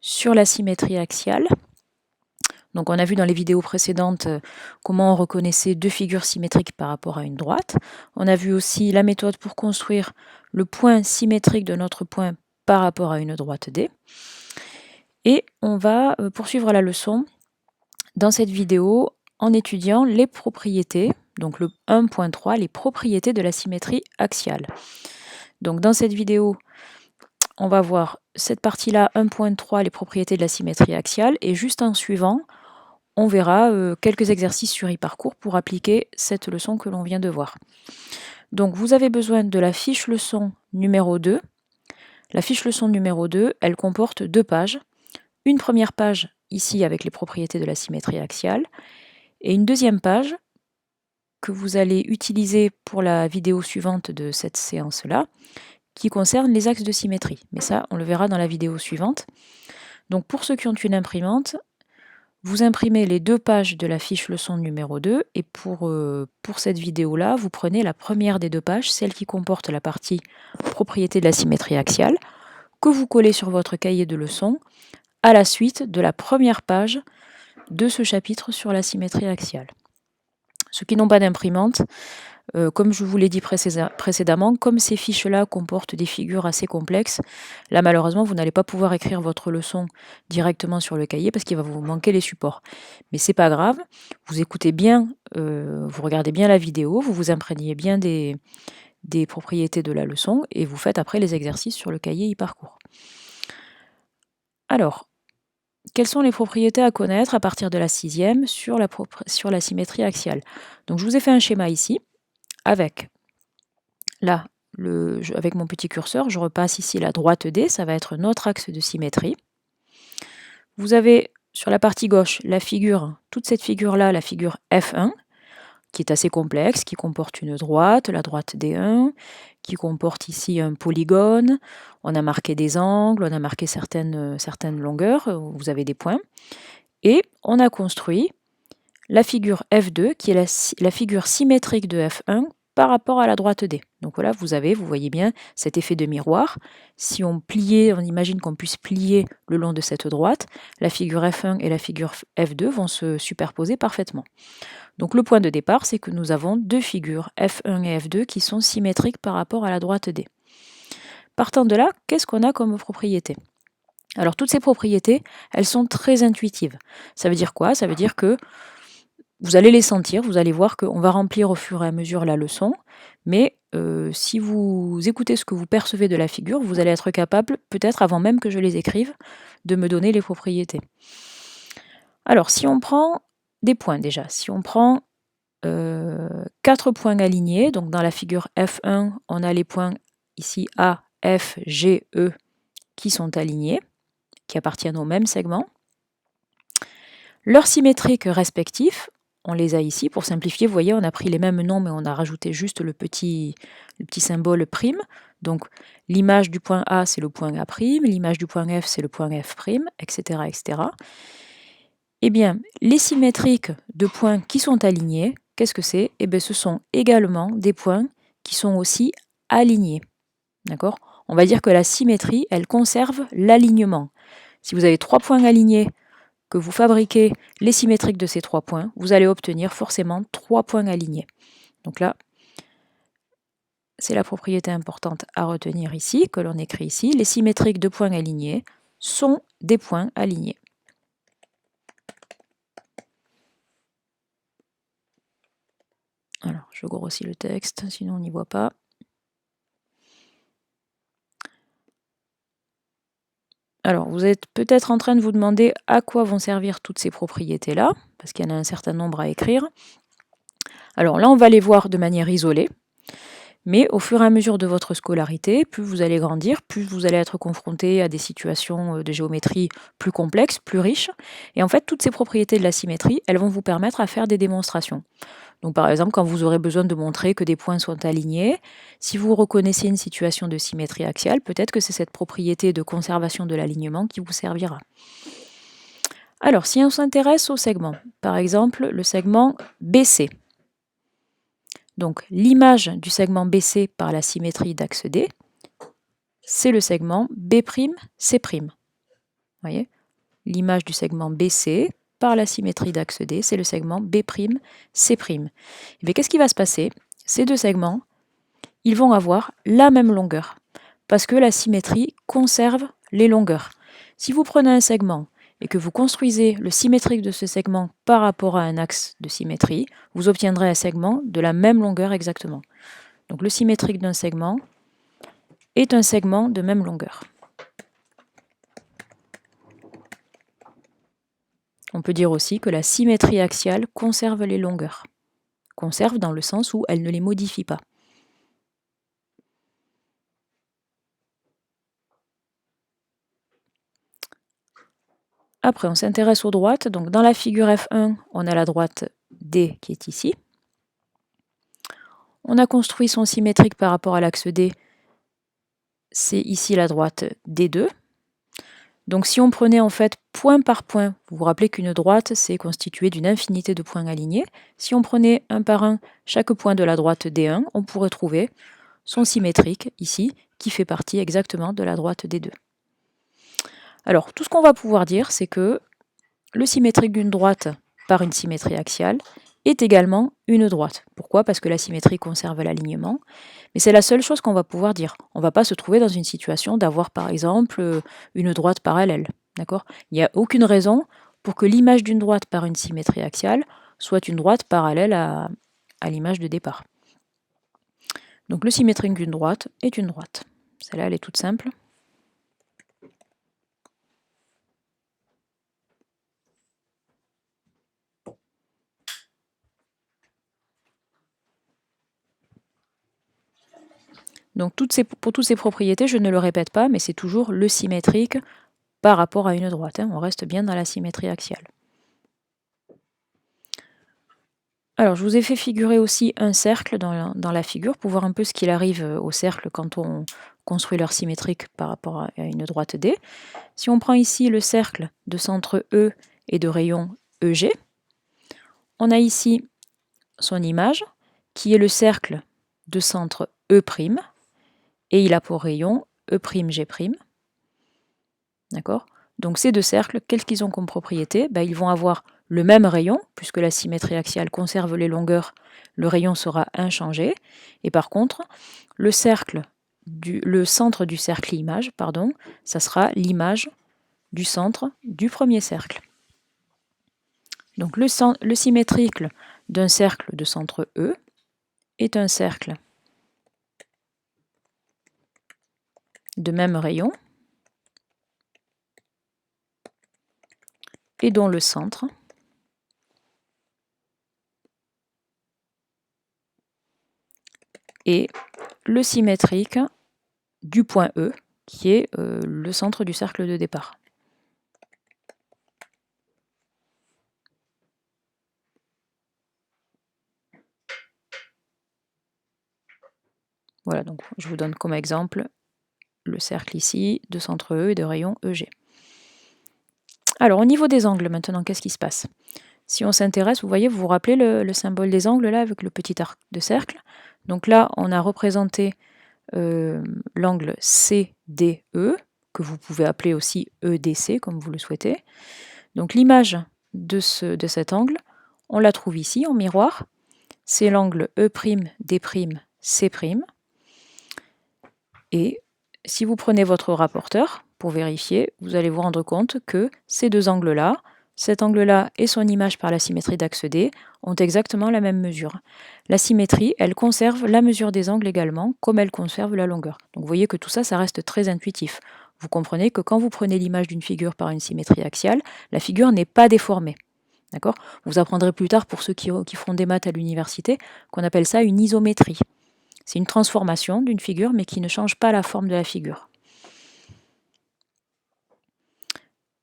sur la symétrie axiale. Donc on a vu dans les vidéos précédentes comment on reconnaissait deux figures symétriques par rapport à une droite. On a vu aussi la méthode pour construire le point symétrique de notre point par rapport à une droite D. Et on va poursuivre la leçon dans cette vidéo en étudiant les propriétés, donc le 1.3, les propriétés de la symétrie axiale. Donc dans cette vidéo, on va voir cette partie-là, 1.3, les propriétés de la symétrie axiale, et juste en suivant, on verra quelques exercices sur e-parcours pour appliquer cette leçon que l'on vient de voir. Donc vous avez besoin de la fiche leçon numéro 2. La fiche leçon numéro 2, elle comporte 2 pages. Une première page ici avec les propriétés de la symétrie axiale, et une deuxième page que vous allez utiliser pour la vidéo suivante de cette séance-là, qui concerne les axes de symétrie. Mais ça, on le verra dans la vidéo suivante. Donc pour ceux qui ont une imprimante, vous imprimez les 2 pages de la fiche leçon numéro 2, et pour cette vidéo-là, vous prenez la première des 2 pages, celle qui comporte la partie propriété de la symétrie axiale, que vous collez sur votre cahier de leçons, à la suite de la première page de ce chapitre sur la symétrie axiale. Ceux qui n'ont pas d'imprimante, comme je vous l'ai dit précédemment, comme ces fiches-là comportent des figures assez complexes, là malheureusement vous n'allez pas pouvoir écrire votre leçon directement sur le cahier parce qu'il va vous manquer les supports. Mais c'est pas grave, vous écoutez bien, vous regardez bien la vidéo, vous vous imprégnez bien des propriétés de la leçon et vous faites après les exercices sur le cahier e-parcours. Alors, quelles sont les propriétés à connaître à partir de la 6e sur la symétrie axiale? Donc je vous ai fait un schéma ici, avec, là, avec mon petit curseur, je repasse ici la droite D, ça va être notre axe de symétrie. Vous avez sur la partie gauche la figure, toute cette figure-là, la figure F1, qui est assez complexe, qui comporte une droite, la droite D1, qui comporte ici un polygone, on a marqué des angles, on a marqué certaines longueurs, vous avez des points, et on a construit la figure F2, qui est la figure symétrique de F1 par rapport à la droite D. Donc voilà, vous voyez bien cet effet de miroir. Si on pliait, on imagine qu'on puisse plier le long de cette droite, la figure F1 et la figure F2 vont se superposer parfaitement. Donc le point de départ, c'est que nous avons deux figures, F1 et F2, qui sont symétriques par rapport à la droite D. Partant de là, qu'est-ce qu'on a comme propriété? Alors toutes ces propriétés, elles sont très intuitives. Ça veut dire quoi? Ça veut dire que vous allez les sentir, vous allez voir qu'on va remplir au fur et à mesure la leçon, mais si vous écoutez ce que vous percevez de la figure, vous allez être capable, peut-être avant même que je les écrive, de me donner les propriétés. Alors, si on prend des points déjà, si on prend 4 points alignés, donc dans la figure F1, on a les points ici A, F, G, E qui sont alignés, qui appartiennent au même segment. Leurs symétriques respectifs, on les a ici. Pour simplifier, vous voyez, on a pris les mêmes noms, mais on a rajouté juste le petit symbole prime. Donc, l'image du point A, c'est le point A', l'image du point F, c'est le point F', etc., etc. Eh bien, les symétriques de points qui sont alignés, qu'est-ce que c'est? Eh bien, ce sont également des points qui sont aussi alignés. D'accord? On va dire que la symétrie, elle conserve l'alignement. Si vous avez 3 points alignés, que vous fabriquez les symétriques de ces 3 points, vous allez obtenir forcément 3 points alignés. Donc là, c'est la propriété importante à retenir ici, que l'on écrit ici. Les symétriques de points alignés sont des points alignés. Alors, je grossis le texte, sinon on n'y voit pas. Alors, vous êtes peut-être en train de vous demander à quoi vont servir toutes ces propriétés-là, parce qu'il y en a un certain nombre à écrire. Alors là, on va les voir de manière isolée, mais au fur et à mesure de votre scolarité, plus vous allez grandir, plus vous allez être confronté à des situations de géométrie plus complexes, plus riches. Et en fait, toutes ces propriétés de la symétrie, elles vont vous permettre à faire des démonstrations. Donc par exemple, quand vous aurez besoin de montrer que des points sont alignés, si vous reconnaissez une situation de symétrie axiale, peut-être que c'est cette propriété de conservation de l'alignement qui vous servira. Alors, si on s'intéresse au segment, par exemple le segment BC. Donc l'image du segment BC par la symétrie d'axe D, c'est le segment B'C'. Voyez, l'image du segment BC par la symétrie d'axe D, c'est le segment B'C'. Et qu'est-ce qui va se passer? Ces deux segments, ils vont avoir la même longueur, parce que la symétrie conserve les longueurs. Si vous prenez un segment et que vous construisez le symétrique de ce segment par rapport à un axe de symétrie, vous obtiendrez un segment de la même longueur exactement. Donc le symétrique d'un segment est un segment de même longueur. On peut dire aussi que la symétrie axiale conserve les longueurs. Conserve dans le sens où elle ne les modifie pas. Après, on s'intéresse aux droites. Donc, dans la figure F1, on a la droite D qui est ici. On a construit son symétrique par rapport à l'axe D. C'est ici la droite D2. Donc, si on prenait en fait point par point, vous vous rappelez qu'une droite, c'est constitué d'une infinité de points alignés. Si on prenait un par un chaque point de la droite D1, on pourrait trouver son symétrique ici, qui fait partie exactement de la droite D2. Alors, tout ce qu'on va pouvoir dire, c'est que le symétrique d'une droite par une symétrie axiale est également une droite. Pourquoi? Parce que la symétrie conserve l'alignement. Mais c'est la seule chose qu'on va pouvoir dire. On ne va pas se trouver dans une situation d'avoir, par exemple, une droite parallèle. D'accord? Il n'y a aucune raison pour que l'image d'une droite par une symétrie axiale soit une droite parallèle à l'image de départ. Donc le symétrique d'une droite est une droite. Celle-là, elle est toute simple. Donc pour toutes ces propriétés, je ne le répète pas, mais c'est toujours le symétrique par rapport à une droite. On reste bien dans la symétrie axiale. Alors, je vous ai fait figurer aussi un cercle dans la figure pour voir un peu ce qu'il arrive au cercle quand on construit leur symétrique par rapport à une droite D. Si on prend ici le cercle de centre E et de rayon EG, on a ici son image qui est le cercle de centre E', et il a pour rayon E'G'. D'accord? Donc ces deux cercles, qu'est-ce qu'ils ont comme propriété? Ils vont avoir le même rayon, puisque la symétrie axiale conserve les longueurs, le rayon sera inchangé. Et par contre, le centre du cercle image, ça sera l'image du centre du premier cercle. Donc le symétrique d'un cercle de centre E est un cercle de même rayon et dont le centre est le symétrique du point E, qui est le centre du cercle de départ. Voilà, donc je vous donne comme exemple le cercle ici de centre E et de rayon EG. Alors, au niveau des angles, maintenant, qu'est-ce qui se passe? Si on s'intéresse, vous voyez, vous vous rappelez le symbole des angles, là, avec le petit arc de cercle? Donc là, on a représenté l'angle CDE, que vous pouvez appeler aussi EDC, comme vous le souhaitez. Donc l'image de cet angle, on la trouve ici, en miroir. C'est l'angle E'D', C'. Et si vous prenez votre rapporteur pour vérifier, vous allez vous rendre compte que ces deux angles-là, cet angle-là et son image par la symétrie d'axe D, ont exactement la même mesure. La symétrie, elle conserve la mesure des angles également, comme elle conserve la longueur. Donc vous voyez que tout ça, ça reste très intuitif. Vous comprenez que quand vous prenez l'image d'une figure par une symétrie axiale, la figure n'est pas déformée. D'accord? Vous apprendrez plus tard, pour ceux qui feront des maths à l'université, qu'on appelle ça une isométrie. C'est une transformation d'une figure, mais qui ne change pas la forme de la figure.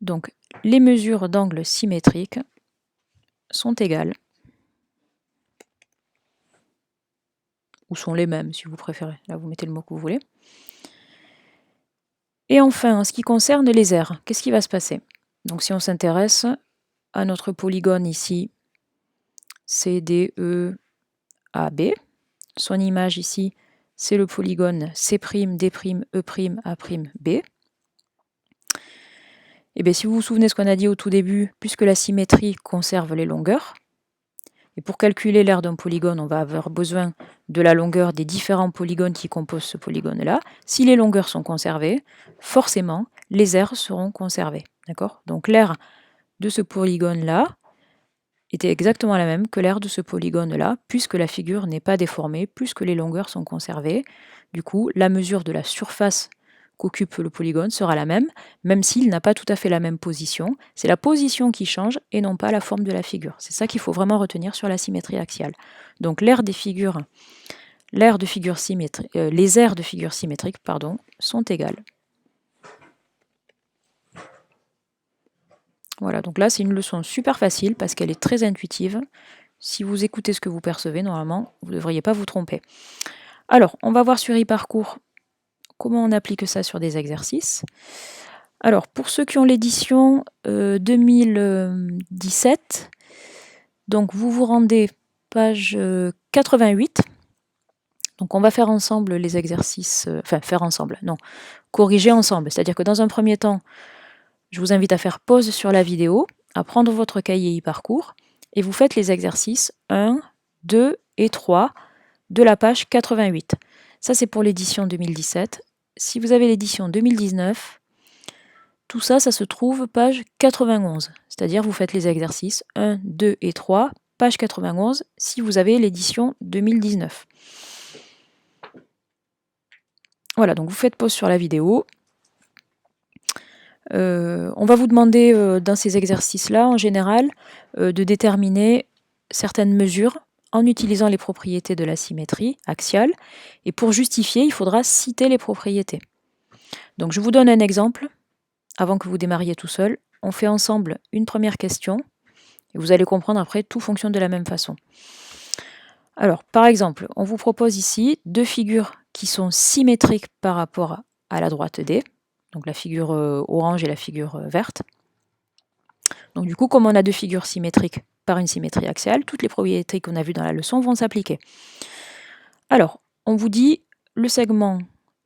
Donc, les mesures d'angle symétrique sont égales, ou sont les mêmes, si vous préférez. Là, vous mettez le mot que vous voulez. Et enfin, en ce qui concerne les aires, qu'est-ce qui va se passer? Donc, si on s'intéresse à notre polygone ici, CDEAB, son image ici, c'est le polygone C', D', E', A'B. Et bien, si vous vous souvenez ce qu'on a dit au tout début, puisque la symétrie conserve les longueurs, et pour calculer l'aire d'un polygone, on va avoir besoin de la longueur des différents polygones qui composent ce polygone-là. Si les longueurs sont conservées, forcément, les aires seront conservées. D'accord ? Donc l'aire de ce polygone-là était exactement la même que l'aire de ce polygone-là, puisque la figure n'est pas déformée, puisque les longueurs sont conservées. Du coup, la mesure de la surface qu'occupe le polygone sera la même, même s'il n'a pas tout à fait la même position. C'est la position qui change et non pas la forme de la figure. C'est ça qu'il faut vraiment retenir sur la symétrie axiale. Donc l'aire des figures, les aires de figures symétriques, sont égales. Voilà, donc là c'est une leçon super facile parce qu'elle est très intuitive. Si vous écoutez ce que vous percevez, normalement, vous ne devriez pas vous tromper. Alors, on va voir sur eParcours comment on applique ça sur des exercices. Alors, pour ceux qui ont l'édition 2017, donc vous vous rendez page 88. Donc on va faire ensemble les exercices, corriger ensemble. C'est-à-dire que dans un premier temps, je vous invite à faire pause sur la vidéo, à prendre votre cahier eParcours, et vous faites les exercices 1, 2 et 3 de la page 88. Ça, c'est pour l'édition 2017. Si vous avez l'édition 2019, tout ça, ça se trouve page 91. C'est-à-dire, vous faites les exercices 1, 2 et 3, page 91, si vous avez l'édition 2019. Voilà, donc vous faites pause sur la vidéo. On va vous demander dans ces exercices-là, en général, de déterminer certaines mesures en utilisant les propriétés de la symétrie axiale. Et pour justifier, il faudra citer les propriétés. Donc je vous donne un exemple, avant que vous démarriez tout seul. On fait ensemble une première question, et vous allez comprendre après, tout fonctionne de la même façon. Alors, par exemple, on vous propose ici deux figures qui sont symétriques par rapport à la droite D, donc la figure orange et la figure verte. Donc du coup, comme on a deux figures symétriques par une symétrie axiale, toutes les propriétés qu'on a vues dans la leçon vont s'appliquer. Alors, on vous dit, le segment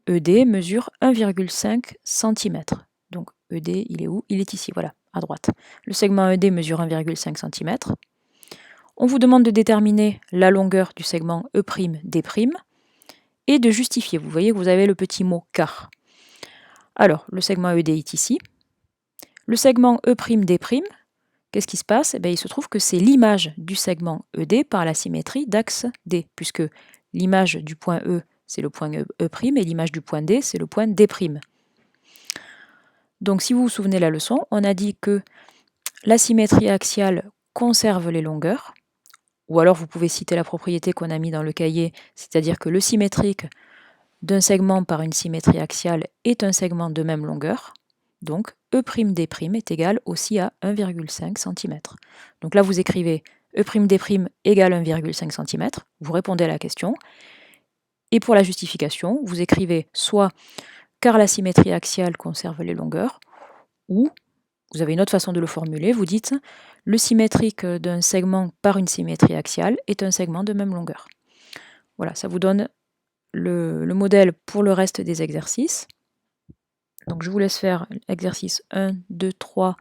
ED mesure 1,5 cm. Donc ED, il est où? Il est ici, voilà, à droite. Le segment ED mesure 1,5 cm. On vous demande de déterminer la longueur du segment E'D' et de justifier. Vous voyez que vous avez le petit mot car. Alors, le segment ED est ici. Le segment E'D', qu'est-ce qui se passe? Il se trouve que c'est l'image du segment ED par la symétrie d'axe D, puisque l'image du point E, c'est le point E', et l'image du point D, c'est le point D'. Donc, si vous vous souvenez de la leçon, on a dit que la symétrie axiale conserve les longueurs, ou alors vous pouvez citer la propriété qu'on a mis dans le cahier, c'est-à-dire que le symétrique d'un segment par une symétrie axiale est un segment de même longueur. Donc E'D' est égal aussi à 1,5 cm. Donc là, vous écrivez E'D' égale 1,5 cm, vous répondez à la question. Et pour la justification, vous écrivez soit car la symétrie axiale conserve les longueurs, ou vous avez une autre façon de le formuler, vous dites le symétrique d'un segment par une symétrie axiale est un segment de même longueur. Voilà, ça vous donne le modèle pour le reste des exercices. Donc je vous laisse faire exercice 1, 2, 3,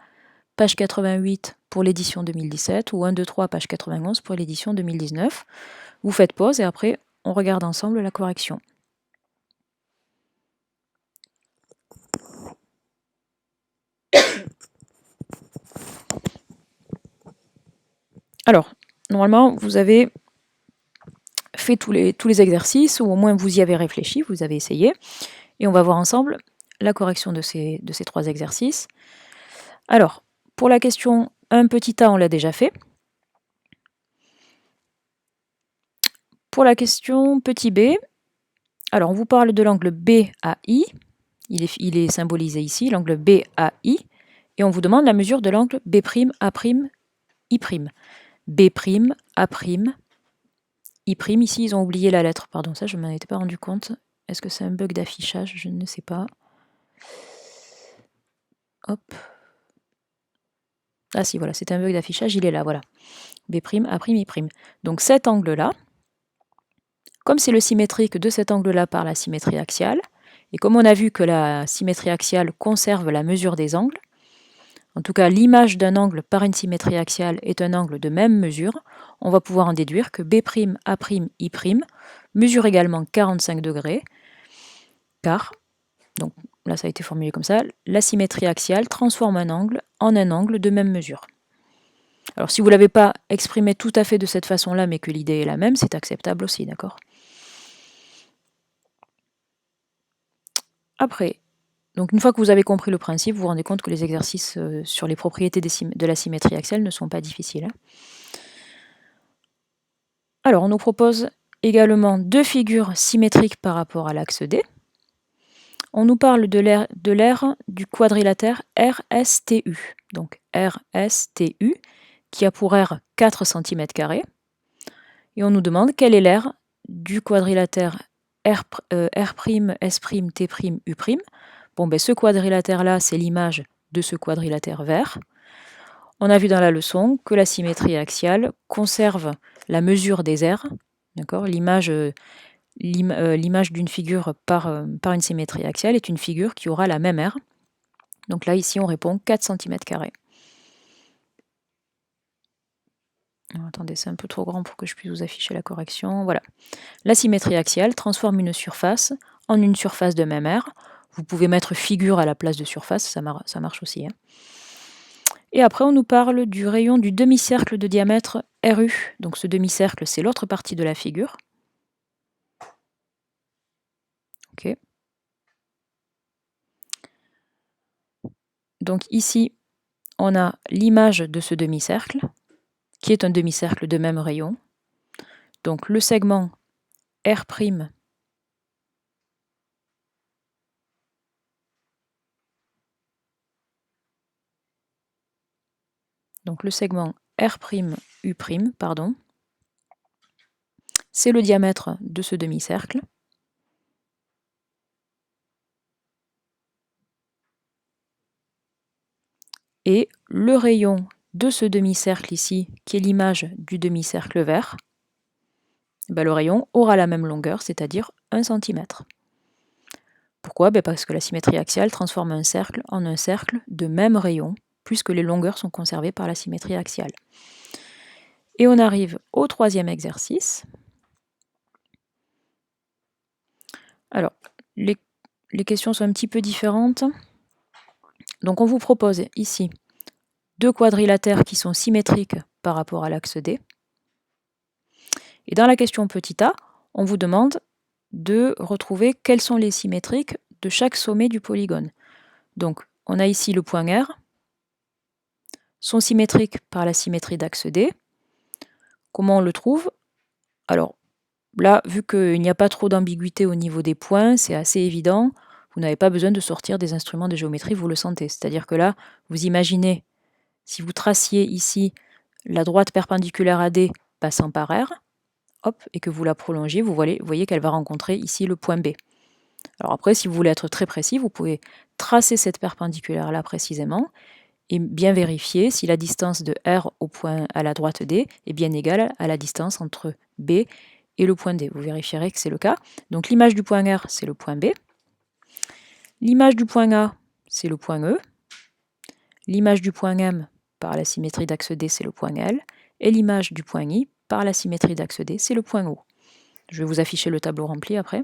page 88 pour l'édition 2017 ou 1, 2, 3, page 91 pour l'édition 2019. Vous faites pause et après on regarde ensemble la correction. Alors, normalement, vous avez fait tous les exercices, ou au moins vous y avez réfléchi, vous avez essayé, et on va voir ensemble la correction de ces 3 exercices. Alors, pour la question 1 petit a, on l'a déjà fait. Pour la question petit b, alors on vous parle de l'angle BAI, il est symbolisé ici, l'angle BAI, et on vous demande la mesure de l'angle B'A'I'. B'A'I', ici ils ont oublié la lettre, pardon, ça je ne m'en étais pas rendu compte. Est-ce que c'est un bug d'affichage? Je ne sais pas. Hop. Ah si, voilà, c'est un bug d'affichage, il est là, voilà. B'A'I'. Donc cet angle-là, comme c'est le symétrique de cet angle-là par la symétrie axiale, et comme on a vu que la symétrie axiale conserve la mesure des angles, en tout cas l'image d'un angle par une symétrie axiale est un angle de même mesure, on va pouvoir en déduire que B'A'I' mesure également 45 degrés, car, donc là ça a été formulé comme ça, la symétrie axiale transforme un angle en un angle de même mesure. Alors si vous ne l'avez pas exprimé tout à fait de cette façon-là, mais que l'idée est la même, c'est acceptable aussi, d'accord? Après, donc une fois que vous avez compris le principe, vous vous rendez compte que les exercices sur les propriétés de la symétrie axiale ne sont pas difficiles. Alors on nous propose également deux figures symétriques par rapport à l'axe D. On nous parle de l'aire du quadrilatère RSTU. Donc RSTU, qui a pour aire 4 cm². Et on nous demande quelle est l'aire du quadrilatère R'S', T'U'. Bon, ben, ce quadrilatère-là, c'est l'image de ce quadrilatère vert. On a vu dans la leçon que la symétrie axiale conserve la mesure des aires, d'accord ? L'image d'une figure par une symétrie axiale est une figure qui aura la même aire. Donc là, ici, on répond 4 cm². Attendez, c'est un peu trop grand pour que je puisse vous afficher la correction. Voilà. La symétrie axiale transforme une surface en une surface de même aire. Vous pouvez mettre figure à la place de surface, ça marche aussi. Et après, on nous parle du rayon du demi-cercle de diamètre RU. Donc ce demi-cercle, c'est l'autre partie de la figure. Ok. Donc ici, on a l'image de ce demi-cercle, qui est un demi-cercle de même rayon. Donc le segment R', donc le segment R'U', pardon, c'est le diamètre de ce demi-cercle. Et le rayon de ce demi-cercle ici, qui est l'image du demi-cercle vert, ben le rayon aura la même longueur, c'est-à-dire 1 cm. Pourquoi? Ben parce que la symétrie axiale transforme un cercle en un cercle de même rayon, puisque les longueurs sont conservées par la symétrie axiale. Et on arrive au troisième exercice. Alors, les questions sont un petit peu différentes. Donc on vous propose ici deux quadrilatères qui sont symétriques par rapport à l'axe D. Et dans la question petit a, on vous demande de retrouver quels sont les symétriques de chaque sommet du polygone. Donc, on a ici le point R, sont symétriques par la symétrie d'axe D. Comment on le trouve? Alors, là, vu qu'il n'y a pas trop d'ambiguïté au niveau des points, c'est assez évident. Vous n'avez pas besoin de sortir des instruments de géométrie, vous le sentez. C'est-à-dire que là, vous imaginez, si vous traciez ici la droite perpendiculaire à D passant par R, hop, et que vous la prolongez, vous voyez qu'elle va rencontrer ici le point B. Alors après, si vous voulez être très précis, vous pouvez tracer cette perpendiculaire-là précisément et bien vérifier si la distance de R au point à la droite D est bien égale à la distance entre B et le point D. Vous vérifierez que c'est le cas. Donc l'image du point R, c'est le point B. L'image du point A, c'est le point E. L'image du point M par la symétrie d'axe D, c'est le point L. Et l'image du point I par la symétrie d'axe D, c'est le point O. Je vais vous afficher le tableau rempli après.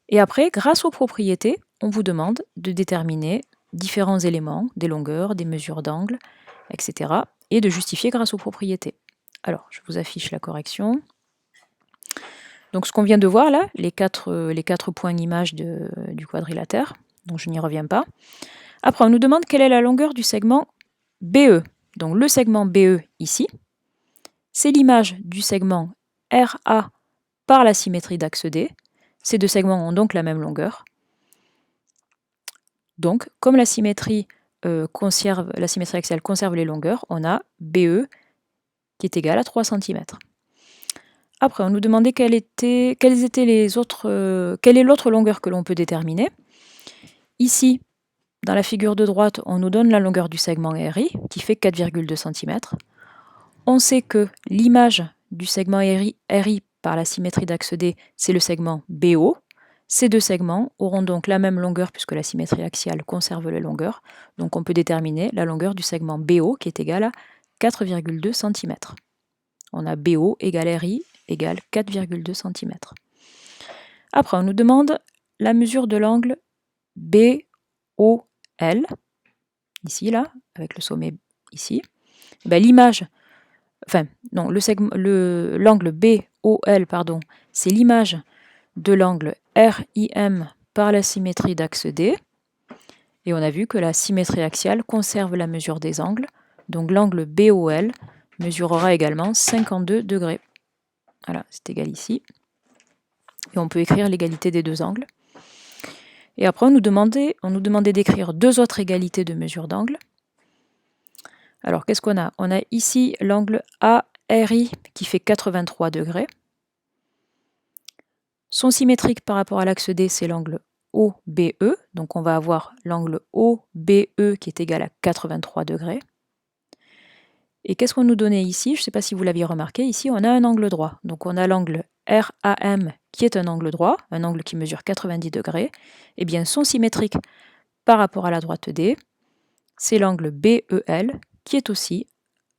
Et après, grâce aux propriétés, on vous demande de déterminer différents éléments, des longueurs, des mesures d'angle, etc. et de justifier grâce aux propriétés. Alors, je vous affiche la correction. Donc ce qu'on vient de voir là, les quatre points image du quadrilatère, donc je n'y reviens pas. Après, on nous demande quelle est la longueur du segment BE. Donc le segment BE ici, c'est l'image du segment RA par la symétrie d'axe D. Ces deux segments ont donc la même longueur. Donc, comme la symétrie axiale conserve les longueurs, on a BE qui est égal à 3 cm. Après, on nous demandait quelle est l'autre longueur que l'on peut déterminer. Ici, dans la figure de droite, on nous donne la longueur du segment RI, qui fait 4,2 cm. On sait que l'image du segment RI par la symétrie d'axe D, c'est le segment BO. Ces deux segments auront donc la même longueur puisque la symétrie axiale conserve les longueurs. Donc on peut déterminer la longueur du segment BO qui est égale à 4,2 cm. On a BO égale RI égale 4,2 cm. Après, on nous demande la mesure de l'angle BOL, ici, là, avec le sommet ici. Ben, l'angle BOL, pardon, c'est l'image de l'angle RIM par la symétrie d'axe D. Et on a vu que la symétrie axiale conserve la mesure des angles. Donc l'angle BOL mesurera également 52 degrés. Voilà, c'est égal ici. Et on peut écrire l'égalité des deux angles. Et après, on nous demandait d'écrire deux autres égalités de mesure d'angle. Alors, qu'est-ce qu'on a? On a ici l'angle ARI qui fait 83 degrés. Son symétrique par rapport à l'axe D, c'est l'angle OBE. Donc, on va avoir l'angle OBE qui est égal à 83 degrés. Et qu'est-ce qu'on nous donnait ici? Je ne sais pas si vous l'aviez remarqué, ici on a un angle droit. Donc on a l'angle RAM qui est un angle droit, un angle qui mesure 90 degrés. Et bien son symétrique par rapport à la droite D, c'est l'angle BEL qui est aussi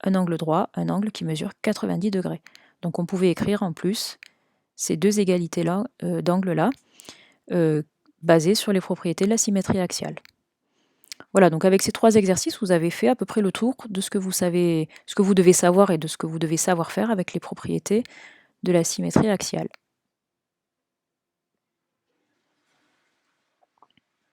un angle droit, un angle qui mesure 90 degrés. Donc on pouvait écrire en plus ces deux égalités-là, d'angles-là, basées sur les propriétés de la symétrie axiale. Voilà, donc avec ces trois exercices, vous avez fait à peu près le tour de ce que vous savez, ce que vous devez savoir et de ce que vous devez savoir faire avec les propriétés de la symétrie axiale.